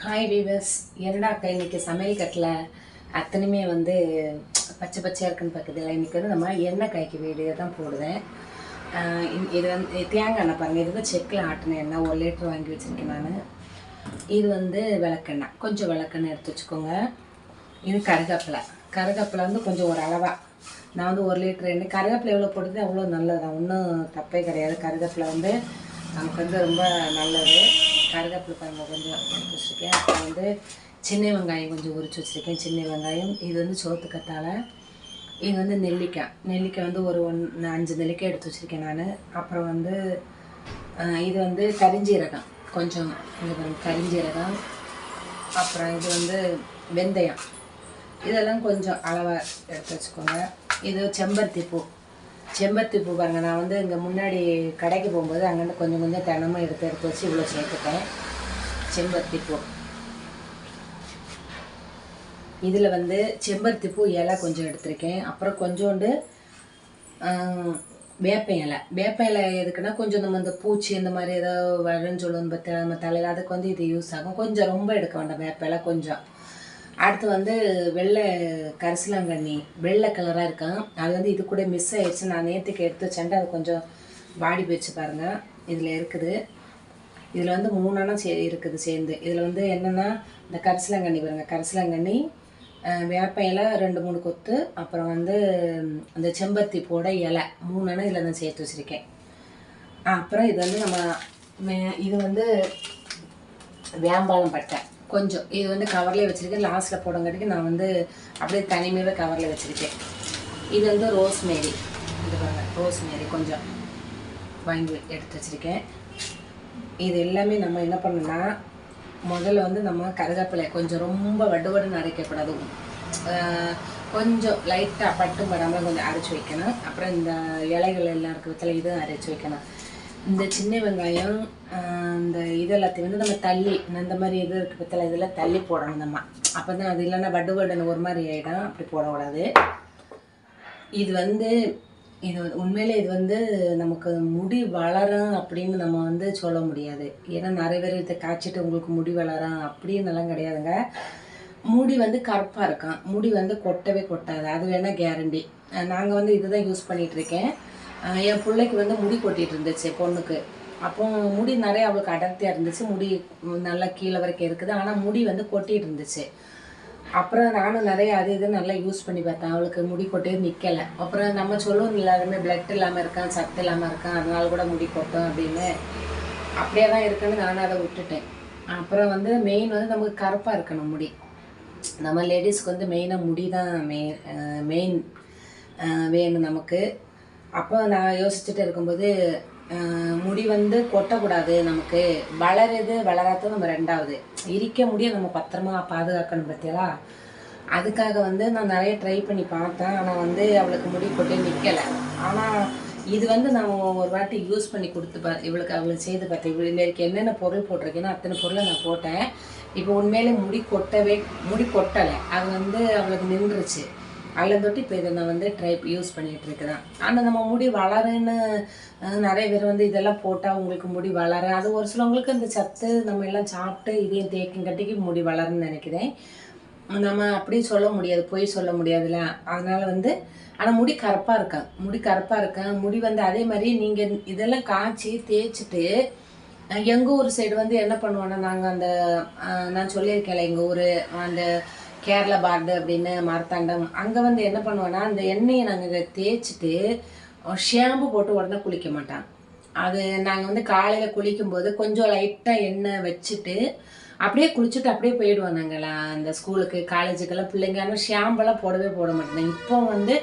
Hi viewers, என்னடா அக்கா இன்னைக்கு சமையல் கட்டில் அத்தனையுமே வந்து பச்சை பச்சையாக இருக்குன்னு பார்க்குதுல. இன்றைக்கி வந்து நம்ம எண்ணெய் காய்க்கு வீடியோ தான் போடுவேன். இது வந்து தேங்காய் எண்ணெய் பாருங்கள். இது வந்து செக்கில் ஆட்டின எண்ணெய் 1 லிட்டர் வாங்கி வச்சுருக்கேன் நான். இது வந்து விளக்கெண்ணெய், கொஞ்சம் விளக்கெண்ணெய் எடுத்து வச்சுக்கோங்க. இது கருவேப்பிலை வந்து கொஞ்சம் ஒரு அளவாக நான் வந்து 1 லிட்டர் எண்ணெய். கருவேப்பிலை எவ்வளோ போடுறது அவ்வளோ நல்லது தான், ஒன்றும் தப்பே கிடையாது. கருவேப்பிலை வந்து நமக்கு வந்து ரொம்ப நல்லது. கருவேப்பிலை பாருங்கள் கொஞ்சம் எடுத்து வச்சுருக்கேன். அப்புறம் வந்து சின்ன வெங்காயம் கொஞ்சம் உரித்து வச்சுருக்கேன். சின்ன வெங்காயம் இது வந்து சோத்துக்கத்தாழை. இது வந்து நெல்லிக்காய் வந்து ஒரு 5 நெல்லிக்காய் எடுத்து வச்சுருக்கேன் நான். அப்புறம் வந்து இது வந்து கரிஞ்சீரகம் கொஞ்சம், கரிஞ்சீரகம். அப்புறம் இது வந்து வெந்தயம், இதெல்லாம் கொஞ்சம் அளவாக எடுத்து வச்சுக்கோங்க. இது செம்பருத்தி பூ பாருங்கள். நான் வந்து இங்கே முன்னாடி கடைக்கு போகும்போது அங்கேருந்து கொஞ்சம் கொஞ்சம் தினமும் எடுத்து வச்சு இவ்வளோ சேர்த்துட்டேன். செம்பருத்தி பூ, இதில் வந்து செம்பருத்தி பூ இலை கொஞ்சம் எடுத்திருக்கேன். அப்புறம் கொஞ்சோண்டு வேப்ப இலை எதுக்குன்னா கொஞ்சம் நம்ம இந்த பூச்சி இந்த மாதிரி ஏதோ வரும்னு சொல்லுவோம் பற்றி நம்ம தலையில், அதுக்கு வந்து இது யூஸ் ஆகும். கொஞ்சம் ரொம்ப எடுக்க வேண்டாம் வேப்ப இலை கொஞ்சம். அடுத்து வந்து வெள்ளை கரிசலாங்கண்ணி, வெள்ளை கலராக இருக்கும். அது வந்து இது கூட மிஸ் ஆகிடுச்சு. நான் நேற்றுக்கு எடுத்து வச்சேன்ட்டு அது கொஞ்சம் வாடி போயிடுச்சு பாருங்கள். இதில் இருக்குது. இதில் வந்து 3 அணம் இருக்குது சேர்ந்து. இதில் வந்து என்னென்னா இந்த கரிசலாங்கண்ணி பாருங்கள், கரிசலாங்கண்ணி, வேப்ப இலை 2-3 கொத்து, அப்புறம் வந்து அந்த செம்பருத்தி போட இலை 3 அணம் இதில் நான் சேர்த்து வச்சுருக்கேன். அப்புறம் இது வந்து இது வந்து வேம்பாலம் பட்டை கொஞ்சம், இது வந்து கவர்லேயே வச்சுருக்கேன். லாஸ்ட்டில் போடங்காட்டிக்கு நான் வந்து அப்படியே தனிமையாகவே கவரில் வச்சுருக்கேன். இது வந்து ரோஸ்மேரி, இது பாருங்கள் ரோஸ்மேரி கொஞ்சம் வாங்கி எடுத்து வச்சுருக்கேன். இது எல்லாமே நம்ம என்ன பண்ணணும்னா, முதல்ல வந்து நம்ம கருவேப்பிலை கொஞ்சம் ரொம்ப வடுவடுன்னு அரைக்கக்கூடாது. கொஞ்சம் லைட்டாக பட்டும் படாமல் கொஞ்சம் அரைச்சி வைக்கணும். அப்புறம் இந்த இலைகள் எல்லாம் இருக்கிறதுல இதுவும் அரைச்சி வைக்கணும். இந்த சின்ன வெங்காயம் இந்த இது எல்லாத்தையும் வந்து நம்ம தள்ளி, இந்த மாதிரி இது இருக்குது பற்றில இதெல்லாம் தள்ளி போடணும் நம்ம. அப்போ தான் அது இல்லைன்னா வடுவடுன்னு ஒரு மாதிரி ஆகிடும். அப்படி போடக்கூடாது. இது வந்து உண்மையிலே இது வந்து நமக்கு முடி வளரும் அப்படின்னு நம்ம வந்து சொல்ல முடியாது. ஏன்னா நிறைய பேர் இதை காய்ச்சிட்டு உங்களுக்கு முடி வளரும் அப்படின்னுலாம் கிடையாதுங்க. முடி வந்து கருப்பாக இருக்கும், முடி வந்து கொட்டவே கொட்டாது, அது வேணால் கேரண்டி. நாங்கள் வந்து இதுதான் யூஸ் பண்ணிகிட்ருக்கேன். என் பிள்ளைக்கு வந்து முடி கொட்டிகிட்டு இருந்துச்சு, பொண்ணுக்கு. அப்போ முடி நிறைய அவளுக்கு அடர்த்தியாக இருந்துச்சு, முடி நல்லா கீழே வரைக்கும் இருக்குது. ஆனால் முடி வந்து கொட்டிகிட்டு இருந்துச்சு. அப்புறம் நானும் நிறைய அது இது நல்லா யூஸ் பண்ணி பார்த்தேன். அவளுக்கு முடி கொட்டே நிற்கலை. அப்புறம் நம்ம சொல்லுவோம் எல்லாருமே பிளட் இல்லாமல் இருக்கான், சத்து இல்லாமல் இருக்கான், அதனால கூட முடி கொட்டும் அப்படின்னு. அப்படியே தான் இருக்குன்னு நானும் அதை விட்டுட்டேன். அப்புறம் வந்து மெயின் வந்து நமக்கு கருப்பாக இருக்கணும் முடி. நம்ம லேடிஸ்க்கு வந்து மெயினாக முடி தான் மெயின் வேணும் நமக்கு. அப்போ நான் யோசிச்சுட்டு இருக்கும்போது முடி வந்து கொட்டக்கூடாது, நமக்கு வளராது நம்ம 2வது இருக்க முடிய நம்ம பத்திரமா பாதுகாக்கணும் பற்றியலா. அதுக்காக வந்து நான் நிறைய ட்ரை பண்ணி பார்த்தேன். ஆனால் வந்து அவளுக்கு முடி கொட்டே நிற்கலை. ஆனால் இது வந்து நான் ஒரு வாட்டி யூஸ் பண்ணி கொடுத்து அவளுக்கு செய்து பார்த்தேன். இவளுக்கு என்னென்ன பொருள் போட்டிருக்கேன்னா அத்தனை பொருளை நான் போட்டேன். இப்போ உண்மையிலே முடி கொட்டலை, அது வந்து அவளுக்கு நின்றுச்சு. அதில் தொட்டு இப்போ இதை நான் வந்து யூஸ் பண்ணிகிட்டு இருக்கிறேன். ஆனால் நம்ம முடி வளருன்னு நிறைய பேர் வந்து இதெல்லாம் போட்டால் உங்களுக்கு முடி வளர, அது ஒரு சிலவங்களுக்கு இந்த சத்து நம்ம எல்லாம் சாப்பிட்டு இதையும் தேய்க்கும் கட்டிக்கு முடி வளருன்னு நினைக்கிறேன். நம்ம அப்படி சொல்ல முடியாது, பொய் சொல்ல முடியாதுல்ல. அதனால் வந்து ஆனால் முடி கருப்பாக இருக்கேன். முடி வந்து அதே மாதிரி நீங்கள் இதெல்லாம் காய்ச்சி தேய்ச்சிட்டு, எங்கள் ஊர் சைடு வந்து என்ன பண்ணுவோன்னா, நாங்கள் அந்த நான் சொல்லியிருக்கேன்ல எங்கள் ஊர் அந்த கேரளா பார்டு அப்படின்னு மார்த்தாண்டம், அங்கே வந்து என்ன பண்ணுவோன்னா அந்த எண்ணெயை நாங்கள் தேய்ச்சிட்டு ஷாம்பு போட்டு உடனே குளிக்க மாட்டாங்க. அது நாங்கள் வந்து காலையில் குளிக்கும்போது கொஞ்சம் லைட்டாக எண்ணெய் வச்சுட்டு அப்படியே குளிச்சுட்டு அப்படியே போயிடுவோம் நாங்கள்லாம் அந்த ஸ்கூலுக்கு காலேஜுக்கெல்லாம். பிள்ளைங்க ஆனால் ஷாம்பெல்லாம் போட மாட்டேங்க. இப்போ வந்து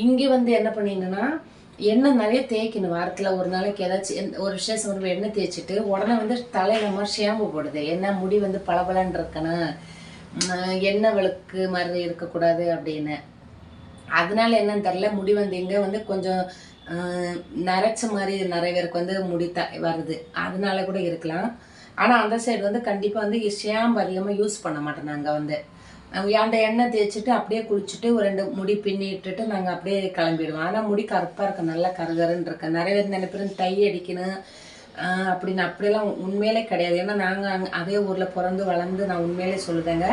இங்கே வந்து என்ன பண்ணிங்கன்னா எண்ணெய் நிறைய தேய்க்கணும். வாரத்தில் ஒரு நாளைக்கு ஏதாச்சும் ஒரு விசேஷம் வந்து எண்ணெய் தேய்ச்சிட்டு உடனே வந்து தலையில் மாதிரி ஷாம்பு போடுது. ஏன்னா முடி வந்து பளபளன்னு இருக்கணும், எண்ணெய் விளக்கு மாதிரி இருக்கக்கூடாது அப்படின்னு. அதனால என்னன்னு தெரில, முடி வந்து இங்கே வந்து கொஞ்சம் நரைச்ச மாதிரி நிறைய பேருக்கு வந்து முடி வருது, அதனால கூட இருக்கலாம். ஆனால் அந்த சைடு வந்து கண்டிப்பாக வந்து ஷாம்பு அதிகமாக யூஸ் பண்ண மாட்டோம். நாங்கள் வந்து அந்த எண்ணெய் தேய்ச்சிட்டு அப்படியே குளிச்சுட்டு ஒரு 2 முடி பின்னிட்டுட்டு நாங்கள் அப்படியே கிளம்பிடுவோம். ஆனால் முடி கருப்பாக இருக்க, நல்லா கருகருன்னு இருக்கேன். நிறைய பேர் நினைப்பேன் டை அடிக்கணும், அப்படின்னு அப்படியெல்லாம் உண்மையிலே கிடையாது. ஏன்னா நாங்கள் அதே ஊரில் பிறந்து வளர்ந்து நான் உண்மையிலே சொல்லுதேங்க,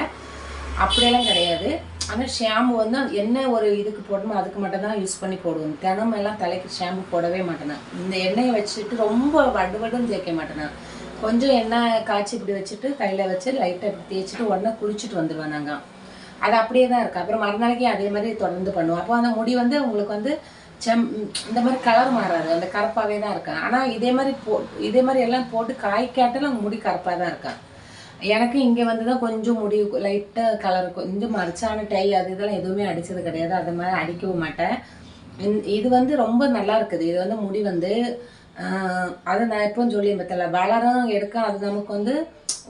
அப்படியெல்லாம் கிடையாது. ஆனால் ஷாம்பு வந்து என்ன ஒரு இதுக்கு போடணுமோ அதுக்கு மட்டும் தான் யூஸ் பண்ணி போடுவோம். தினமெல்லாம் தலைக்கு ஷாம்பு போடவே மாட்டேன். இந்த எண்ணெயை வச்சுட்டு ரொம்ப வடுவடுன்னு தேய்க்க மாட்டேன். கொஞ்சம் எண்ணெய் காய்ச்சி இப்படி வச்சுட்டு கையில் வச்சு லைட்டாக இப்படி தேய்ச்சிட்டு உடனே குளிச்சுட்டு வந்துடுவேன். நாங்கள் அது அப்படியே தான் இருக்குது. அப்புறம் மறுநாளைக்கு அதே மாதிரி தொடர்ந்து பண்ணுவோம். அப்போ அந்த முடி வந்து உங்களுக்கு வந்து இந்த மாதிரி கலர் மாறாது, அந்த கருப்பாகவே தான் இருக்கேன். ஆனால் இதே மாதிரி எல்லாம் போட்டு காய்க்காட்டில் முடி கருப்பாக தான் இருக்கேன். எனக்கு இங்கே வந்து தான் கொஞ்சம் முடி லைட்டாக கலர் கொஞ்சம் மறைச்சான டை அது இதெல்லாம் எதுவுமே அடித்தது கிடையாது. அது மாதிரி அடிக்கவும் மாட்டேன். இது வந்து ரொம்ப நல்லா இருக்குது. இது வந்து முடி வந்து அதை நான் எப்போவும் சொல்லி பத்தல வளரும் எடுக்க. அது நமக்கு வந்து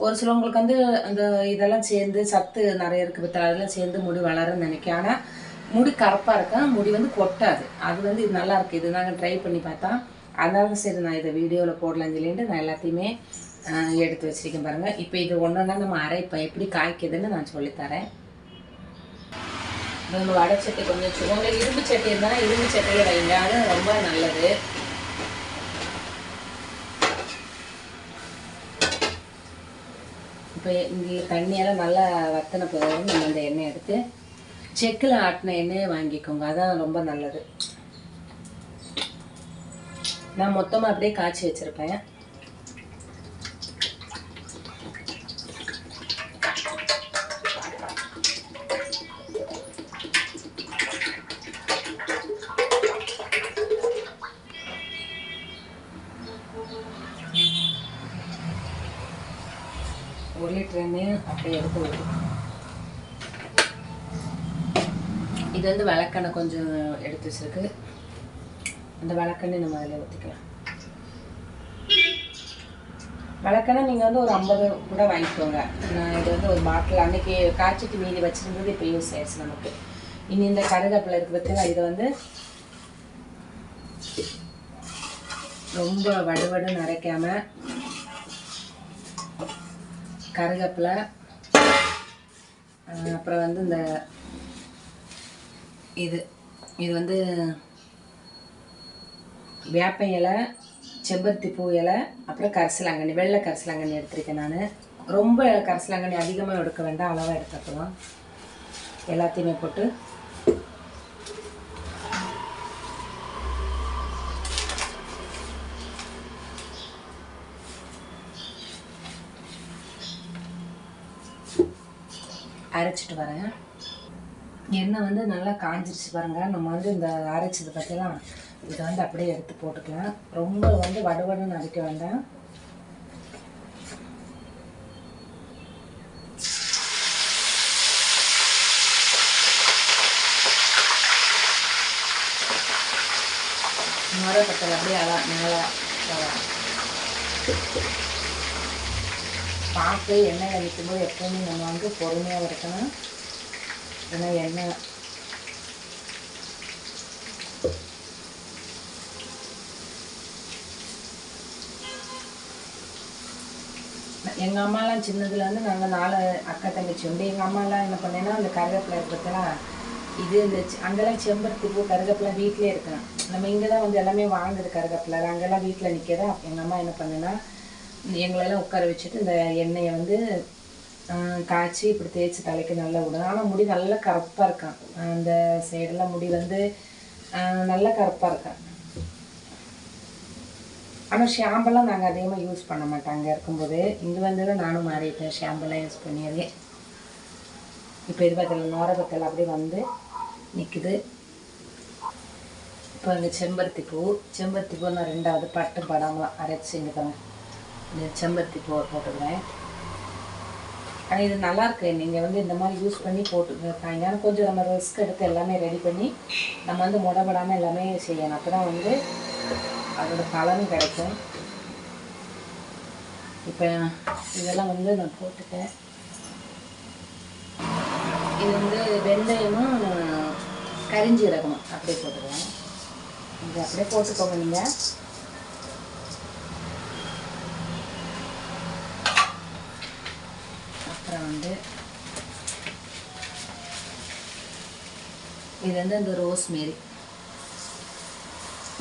ஒரு சிலவங்களுக்கு வந்து அந்த இதெல்லாம் சேர்ந்து சத்து நிறைய இருக்குது பத்தல, அதெல்லாம் சேர்ந்து முடி வளரும்னு நினைக்கிறேன். ஆனால் முடி கருப்பாக இருக்கேன், முடி வந்து கொட்டாது. அது வந்து இது நல்லா இருக்குது. இது நாங்கள் ட்ரை பண்ணி பார்த்தா அதனால சரி நான் இதை வீடியோவில் போடலான்னு சொல்லிட்டு நான் எல்லாத்தையுமே எடுத்து வச்சிருக்கேன் பாருங்கள். இப்போ இது ஒன்றுனா நம்ம அரைப்போம் எப்படி காய்க்குதுன்னு நான் சொல்லித்தரேன். நம்ம வடைச்சட்டி கொஞ்சம் உங்களுக்கு இரும்பு சட்டி இருந்தால் இரும்பு சட்டியில் வைங்க, அது ரொம்ப நல்லது. இப்போ இங்கே தண்ணியெல்லாம் நல்லா வத்தின பிறகு நம்ம அந்த எண்ணெய் எடுத்து செக்கில் ஆட்டின எண்ணெயை வாங்கிக்கோங்க, அதான் ரொம்ப நல்லது. நான் மொத்தமாக அப்படியே காய்ச்சி வச்சுருப்பேன். ஒரு லிட்டர் எண்ணெயும் அப்படியே எடுத்து விடும். இது வந்து விளக்கெண்ணெய் கொஞ்சம் எடுத்து வச்சிருக்கு. அந்த விளக்கெண்ணெய் நம்ம அதில் ஊற்றிக்கலாம். விளக்கெண்ணெய் நீங்கள் வந்து ஒரு 50 கூட வாங்கிக்கோங்க. நான் இது வந்து ஒரு பாட்டில் அன்றைக்கி காய்ச்சிட்டு மீதி வச்சுருந்தது இப்போ யூஸ் ஆயிடுச்சு நமக்கு. இனி இந்த கருவேப்பிலை இருக்குது பார்த்தீங்கன்னா, இதை வந்து ரொம்ப வடுவடுன்னு அரைக்காமல் கருவேப்பிலை, அப்புறம் வந்து இந்த இது வந்து வேப்ப இலை, செம்பருத்தி பூ இலை, அப்புறம் கரிசலாங்கண்ணி, வெள்ளை கரிசலாங்கண்ணி எடுத்திருக்கேன் நான். ரொம்ப கரிசலாங்கண்ணி அதிகமாக எடுக்க வேண்டாம், அளவாக எடுத்துக்கலாம். எல்லாத்தையுமே போட்டு அரைச்சிட்டு வரேன். எண்ணெய் வந்து நல்லா காஞ்சிருச்சு பாருங்கள். நம்ம வந்து இந்த அரைச்சது பற்றிலாம் இதை வந்து அப்படியே எடுத்து போட்டுக்கலாம். ரொம்ப வந்து வடுவடுன்னு அரைக்க வேண்டாம். நுரப்பட்டல் அப்படியே மேலே பார்த்து எண்ணெயில் நிற்கும்போது எப்போவுமே நம்ம வந்து பொறுமையாக இருக்கணும். ஏன்னா எண்ணெய் எங்கள் அம்மாலாம் சின்னதுல வந்து நாங்கள் 4 அக்கா தங்கச்சி உண்டு. எங்கள் அம்மாலாம் என்ன பண்ணேன்னா அந்த கருவேப்பிலை இருக்கிறதுலாம் இது இந்த அங்கெல்லாம் செம்பருத்தி பூ கருவேப்பிலை வீட்டிலே இருக்கலாம். நம்ம இங்கே தான் வந்து எல்லாமே வாங்குது கருவேப்பிலை, அங்கெல்லாம் வீட்டில் நிற்கிறதா. எங்கள் அம்மா என்ன பண்ணுன்னா எங்களெல்லாம் உட்கார வச்சுட்டு இந்த எண்ணெயை வந்து காய்ச்சி இப்படி தேய்ச்சி தலைக்கு நல்லா விடணும். ஆனால் முடி நல்லா கருப்பாக இருக்கான். அந்த சைடெல்லாம் முடி வந்து நல்லா கருப்பாக இருக்கான். ஆனால் ஷாம்பெல்லாம் நாங்கள் அதிகமாக யூஸ் பண்ண மாட்டோம் அங்கே இருக்கும்போது. இங்கே வந்து தான் நானும் மாறிட்டேன், ஷாம்பெல்லாம் யூஸ் பண்ணியது. இப்போ இது பார்த்தல நோரகத்தில் அப்படியே வந்து நிற்குது. இப்போ இங்கே செம்பருத்தி பூ நான் 2வது பட்டு படாமல் அரைச்சி இங்கே பாருங்க இந்த செம்பருத்தி பூவை போட்டுக்கிறேன். ஆனால் இது நல்லாயிருக்கு. நீங்கள் வந்து இந்த மாதிரி யூஸ் பண்ணி போட்டுருக்காங்க. ஆனால் கொஞ்சம் நம்ம ரிஸ்க் எடுத்து எல்லாமே ரெடி பண்ணி நம்ம வந்து முடப்படாமல் எல்லாமே செய்யணும். அப்போ தான் வந்து அதோட பலனும் கிடைக்கும். இப்போ இதெல்லாம் வந்து நான் போட்டுட்டேன். இது வந்து வெந்தயமும் கரிஞ்சீரகமும் அப்படியே போட்டுருவேன். இது அப்படியே போட்டுக்கோங்க நீங்கள். அப்புறம் வந்து இது வந்து இந்த ரோஸ்மேரி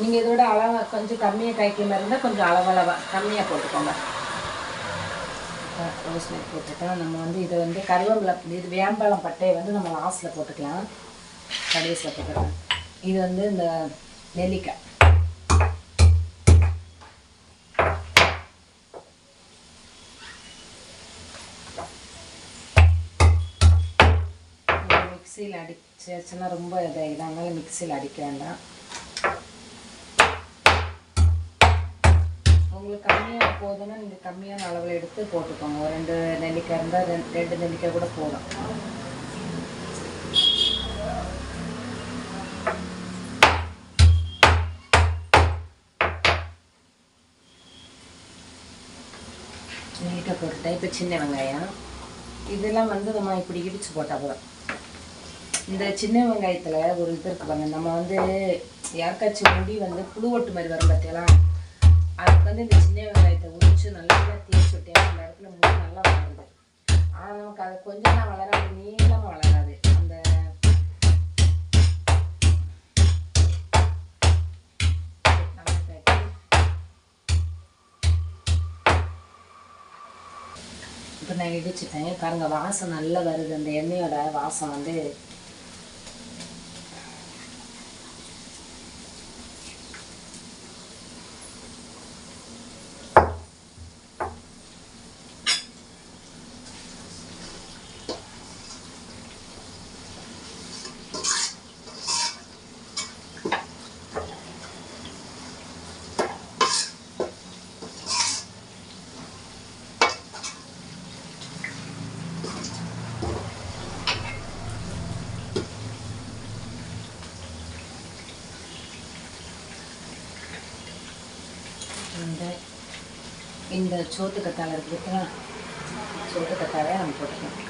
நீங்கள் இதோட அளவாக கொஞ்சம் கம்மியாக காய்க்கிற மாதிரி இருந்தால் கொஞ்சம் அளவளவாக கம்மியாக போட்டுக்கோங்க. ரோஸ்மேரி போட்டுட்டா நம்ம வந்து இதை வந்து கருவேப்பிலை இது வேம்பாலம் பட்டையை வந்து நம்ம லாஸ்ட்டில் போட்டுக்கலாம், கடைசியில் போட்டுக்கலாம். இது வந்து இந்த நெல்லிக்காய் மிக்சியில் அடிச்சுன்னா ரொம்ப இதாகனால மிக்சியில் அடிக்க வேண்டாம். உங்களுக்கு கம்மியாக போதுன்னா நீங்கள் கம்மியான அளவில் எடுத்து போட்டுக்கோங்க. ஒரு 2 நெல்லிக்காய் இருந்தால் 2 நெல்லிக்காய் கூட போதும். நெல்லிக்காய் போட்டுட்டேன். இப்போ சின்ன வெங்காயம் இதெல்லாம் வந்து நம்ம இப்படி இடித்து போட்டால் போதும். இந்த சின்ன வெங்காயத்தில் ஒரு இது இருக்கு பாருங்க, நம்ம வந்து யாருக்காச்சும் முடி வந்து புழுவட்டு மாதிரி வரும் பார்த்தீங்களா, அதுக்கு வந்து இந்த சின்ன வெங்காயத்தை உரிச்சு நல்லா தேய்ச்சி விட்டேன். அந்த இடத்துல முடி நல்லா வளருது. ஆனால் நமக்கு அது கொஞ்சம் தான் வளராது, நீளமாக வளராது. அந்த இப்போ நான் இடிச்சுட்டேன் பாருங்க, வாசம் நல்லா வருது. அந்த எண்ணெயோட வாசம் வந்து இந்த சோத்து கத்தாழை இருக்குதுங்களா, சோத்து கத்தாழையை நம்ம போட்டுக்கலாம்.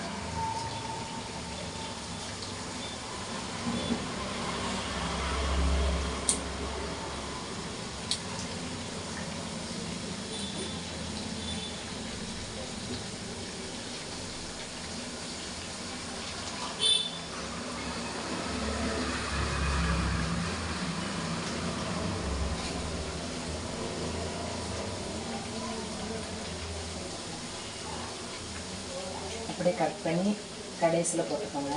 அப்படியே கட் பண்ணி கடைசியில் போட்டுக்கோங்க.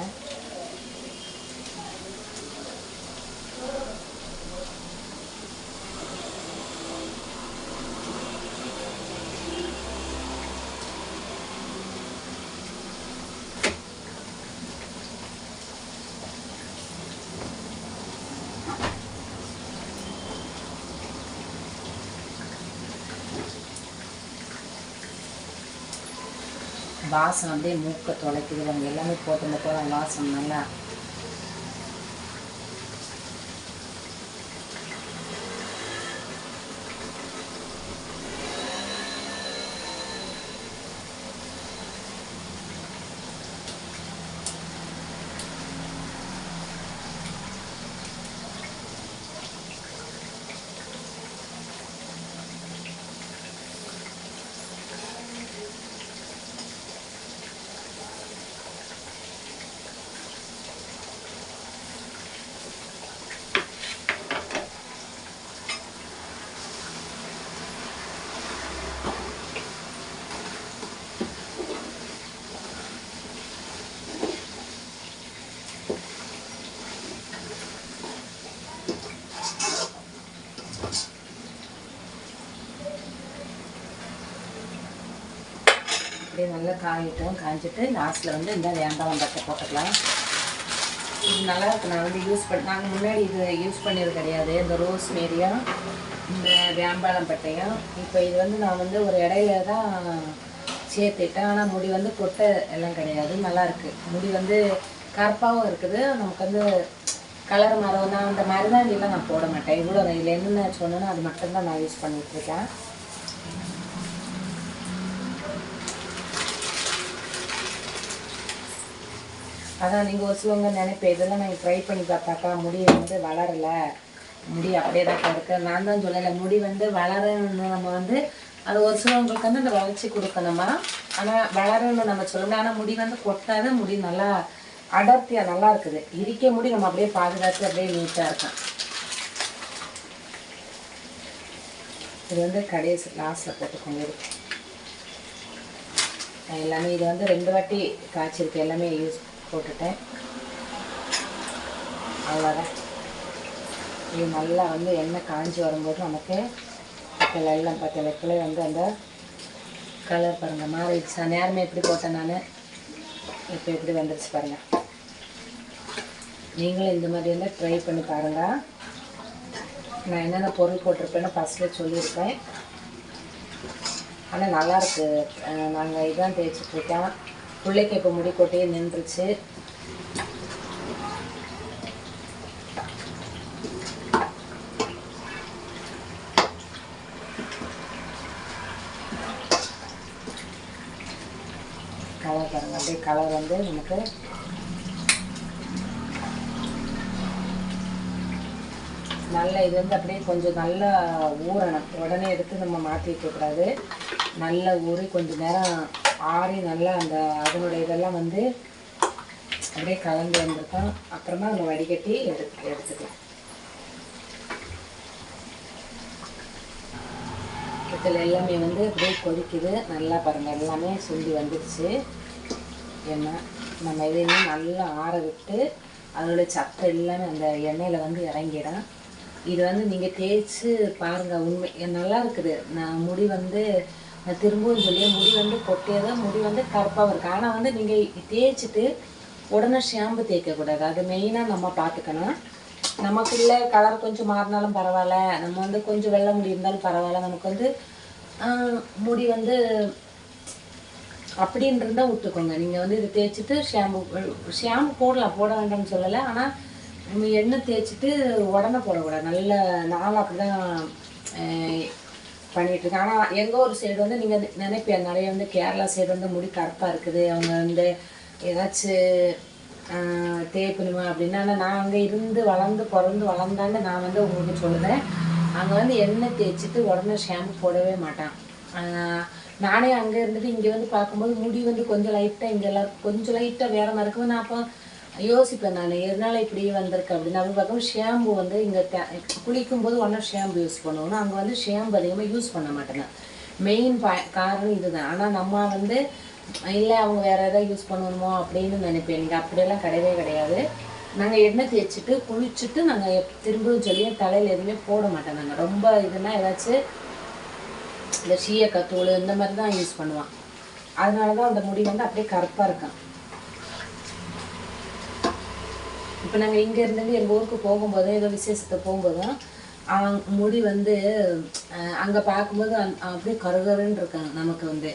வாசம் அப்படியே மூக்க தொலைக்குது. அவங்க எல்லாமே போட்டுருந்தப்போ வாசம் நல்லா நல்லா காயிட்டும். காய்ச்சிட்டு லாஸ்ட்டில் வந்து இந்த வேம்பாலம் பட்டை போட்டுக்கலாம். இது நல்லா இருக்குது. நான் வந்து நாங்கள் முன்னாடி இது யூஸ் பண்ணியது கிடையாது, இந்த ரோஸ்மேரியும் இந்த வேம்பாலம் பட்டையும். இப்போ இது வந்து நான் வந்து ஒரு இடையில தான் சேர்த்துட்டேன். ஆனால் முடி வந்து கொட்டை எல்லாம் கிடையாது, நல்லாயிருக்கு. முடி வந்து கருப்பாகவும் இருக்குது. நமக்கு வந்து கலர் மரம் நான் அந்த மருதாண்டிலாம் நான் போட மாட்டேன். இவ்வளோ இதில் என்னென்ன சொன்னேன்னா அது மட்டும்தான் நான் யூஸ் பண்ணிகிட்ருக்கேன். அதான் நீங்கள் ஒரு சிலவங்க நினைப்பேன், இதெல்லாம் நாங்கள் ட்ரை பண்ணி பார்த்தாக்கா முடி வந்து வளரலை, முடி அப்படியே தான் இருக்குது. நான் தான் சொல்லலை, முடி வந்து வளரணும்னு நம்ம வந்து அது ஒரு சிலவங்களுக்கு வந்து அந்த வளர்ச்சி கொடுக்கணுமா. ஆனால் வளரணும்னு நம்ம சொல்லணும். ஆனால் முடி வந்து கொட்டாத முடி நல்லா அடர்த்தியாக நல்லா இருக்குது. இருக்க முடி நம்ம அப்படியே பாதுகாத்து அப்படியே நீட்டாக இருக்கும். இது வந்து கடைசி லாஸ்ட்டில் போட்டுக்கோங்க. எல்லாமே இது வந்து 2 வாட்டி காய்ச்சிருக்கு, எல்லாமே யூஸ் போட்டுட்டேன். அவ்வளோதான். இது நல்லா வந்து எண்ணெய் காஞ்சி வரும்போது நமக்கு எல்லாம் பத்தலைக்குள்ளே வந்து அந்த கலர் பாருங்கள் மாறிடுச்சு. நேரமே எப்படி போட்டேன் நான், இப்போ எப்படி வந்துடுச்சு பாருங்கள். நீங்களும் இந்த மாதிரி இருந்தால் ட்ரை பண்ணி பாருங்கள். நான் என்னென்ன பொருள் போட்டிருப்பேன்னு ஃபஸ்ட்டில் சொல்லியிருப்பேன். ஆனால் நல்லாயிருக்கு. நாங்கள் இதான் தேய்ச்சிட்ருக்கேன். பிள்ளைக்கு இப்போ முடி கொட்டியே நின்றுச்சு. கலர் பாருங்கள், அப்படியே கலர் வந்து நமக்கு நல்லா இது வந்து அப்படியே கொஞ்சம் நல்லா ஊறணும். உடனே எடுத்து நம்ம மாற்றி வைக்கக்கூடாது. நல்லா ஊறி கொஞ்சம் நேரம் ஆறி நல்லா அந்த அதனுடைய இதெல்லாம் வந்து அப்படியே கலந்து வந்திருக்கோம். அப்புறமா நம்ம வடிகட்டி எடுத்துக்கலாம். இதில் எல்லாமே வந்து அப்படியே கொதிக்குது. நல்லா பாருங்கள், எல்லாமே சுண்டி வந்துடுச்சு. ஏன்னா நம்ம இதையுமே நல்லா ஆற விட்டு அதனுடைய சத்தை எல்லாமே அந்த எண்ணெயில் வந்து இறங்கிடும். இது வந்து நீங்கள் தேய்ச்சி பாருங்கள், உண்மை நல்லா இருக்குது. நான் முடி வந்து நான் திரும்பவும் சொல்லி முடி வந்து கொட்டியதான், முடி வந்து கருப்பாகவும் இருக்குது. ஆனால் வந்து நீங்கள் தேய்ச்சிட்டு உடனே ஷாம்பு தேய்க்கக்கூடாது. அது மெயினாக நம்ம பார்த்துக்கணும். நமக்குள்ள கலர் கொஞ்சம் மாறினாலும் பரவாயில்ல, நம்ம வந்து கொஞ்சம் வெள்ளை முடி இருந்தாலும் பரவாயில்ல, நமக்கு வந்து முடி வந்து அப்படின்னு இருந்தால் விட்டுக்கோங்க. நீங்கள் வந்து இது தேய்ச்சிட்டு ஷாம்பு போடலாம், போட வேண்டாம்னு சொல்லலை. ஆனால் நம்ம எண்ணெய் தேய்ச்சிட்டு உடனே போடக்கூடாது. நல்ல நாள் அப்படி தான் பண்ணிகிட்ருக்கேன். ஆனால் எங்கள் ஒரு சைடு வந்து நீங்கள் நினைப்பேன், நிறைய வந்து கேரளா சைடு வந்து முடி கருப்பாக இருக்குது, அவங்க வந்து ஏதாச்சும் தேய்ப்பணுமா அப்படின்னா. ஆனால் நான் அங்கே இருந்து பிறந்து வளர்ந்தான்னு நான் வந்து உங்களுக்கு சொல்லுறேன். அங்கே வந்து எண்ணெய் தேய்ச்சிட்டு உடனே ஷாம்பு போடவே மாட்டான். நானே அங்கே இருந்துட்டு இங்கே வந்து பார்க்கும்போது முடி வந்து கொஞ்சம் லைட்டாக, இங்கே எல்லாருக்கும் கொஞ்சம் லைட்டாக வேற மாதிரி இருக்கும். நான் அப்போ யோசிப்பேன், நான் எதனால இப்படி வந்திருக்கு அப்படின்னு. அப்படி பார்க்கும்போது ஷாம்பு வந்து இங்கே குளிக்கும்போது ஒன்றா ஷாம்பு யூஸ் பண்ணுவோம். அங்கே வந்து ஷாம்பு அதிகமாக யூஸ் பண்ண மாட்டேங்க. மெயின் காரணம் இதுதான். ஆனால் நம்ம வந்து இல்லை அவங்க வேறு எதாவது யூஸ் பண்ணணுமோ அப்படின்னு நினைப்பேன். நீங்கள் அப்படியெல்லாம் கிடையவே கிடையாது. நாங்கள் எண்ணெய் தேய்ச்சிட்டு குளிச்சுட்டு நாங்கள் திரும்பவும் சொல்லி தலையில் எதுவுமே போட மாட்டோம். நாங்கள் ரொம்ப இதுனா ஏதாச்சும் இந்த சீயக்காத்தூள் இந்த மாதிரி தான் யூஸ் பண்ணுவோம். அதனால தான் அந்த முடி வந்து அப்படியே கருப்பாக இருக்கும். இப்போ நாங்கள் இங்கே இருந்து எங்கள் ஊருக்கு போகும்போது ஏதோ விசேஷத்தை போகும்போதும் முடி வந்து அங்கே பார்க்கும்போது அப்படியே கருகருன்னு இருக்காங்க நமக்கு வந்து.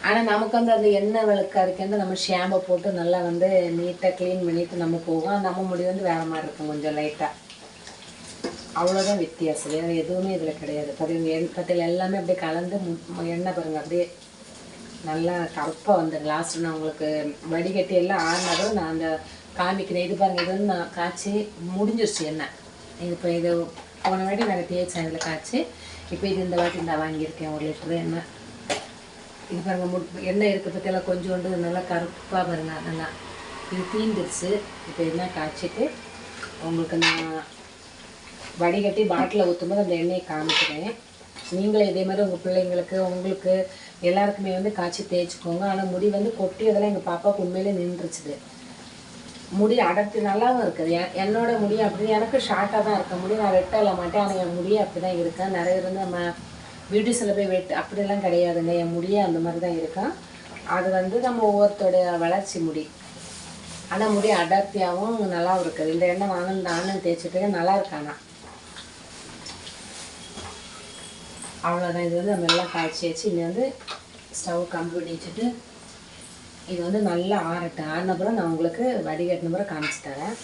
ஆனால் நமக்கு வந்து அந்த எண்ணெய் விளக்கா இருக்கேன் நம்ம ஷாம்பை போட்டு நல்லா வந்து நீட்டாக க்ளீன் பண்ணிவிட்டு நம்ம போவோம். நம்ம முடி வந்து வேறு மாதிரி இருக்கும், கொஞ்சம் லைட்டாக. அவ்வளோதான் வித்தியாசம், வேறு எதுவுமே இதில் கிடையாது. பத்தியில் எல்லாமே அப்படியே கலந்து எண்ணெய் பாருங்கள் அப்படியே நல்லா கருப்பாக வந்துடும். லாஸ்ட்டு நான் உங்களுக்கு வடிகட்டி எல்லாம் ஆறினதும் நான் அந்த காமிக்கிறேன். இது பாருங்கள், இது வந்து நான் காய்ச்சி முடிஞ்சிருச்சு எண்ணெய். இது இப்போ இது போன வாட்டி நாங்கள் தேய்ச்சேன் இதில் காய்ச்சி. இப்போ இது இந்த வாட்டி நான் வாங்கியிருக்கேன் 1 லிட்டரு எண்ணெய். இது பாருங்கள் எண்ணெய் இருக்க பற்றியெல்லாம் கொஞ்சோண்டு நல்லா கருப்பாக பாருங்கள். நல்லா இது தீந்துருச்சு. இப்போ எண்ணெய் காய்ச்சிட்டு உங்களுக்கு நான் வடிகட்டி பாட்டில் ஊற்றும்போது அந்த எண்ணெயை காமிக்கிறேன். நீங்களும் இதே மாதிரி உங்கள் பிள்ளைங்களுக்கு உங்களுக்கு எல்லாருக்குமே வந்து காய்ச்சி தேய்ச்சிக்கோங்க. ஆனால் முடி வந்து கொட்டியதெல்லாம் எங்கள் பாப்பாவுக்கு உண்மையிலே நின்றுச்சுது. முடி அடர்த்தி நல்லாவும் இருக்குது. என்னோட முடி அப்படி எனக்கு ஷார்ட்டாக தான் இருக்க முடி, நான் வெட்டல மாட்டேன். ஆனால் என் முடியை அப்படி தான் இருக்கேன். நிறைய இருந்து நம்ம பியூட்டிஷில் போய் அப்படியெல்லாம் கிடையாதுங்க. என் முடியே அந்த மாதிரி தான் இருக்கும். அது வந்து நம்ம ஒவ்வொருத்தோடைய வளர்ச்சி முடி. ஆனால் முடி அடர்த்தியாகவும் நல்லாவும் இருக்குது. இந்த எண்ணெய் நானும் தேய்ச்சிட்டு நல்லா இருக்கானா. அவ்வளோதான். இது வந்து நம்ம எல்லாம் காய்ச்சி வச்சு இங்கே வந்து ஸ்டவ் கம்பி பண்ணி வச்சுட்டு இது வந்து நல்லா ஆறட்டும். ஆறின பிறகு நான் உங்களுக்கு வடிகட்டின பிறகு காமிச்சு தரேன்.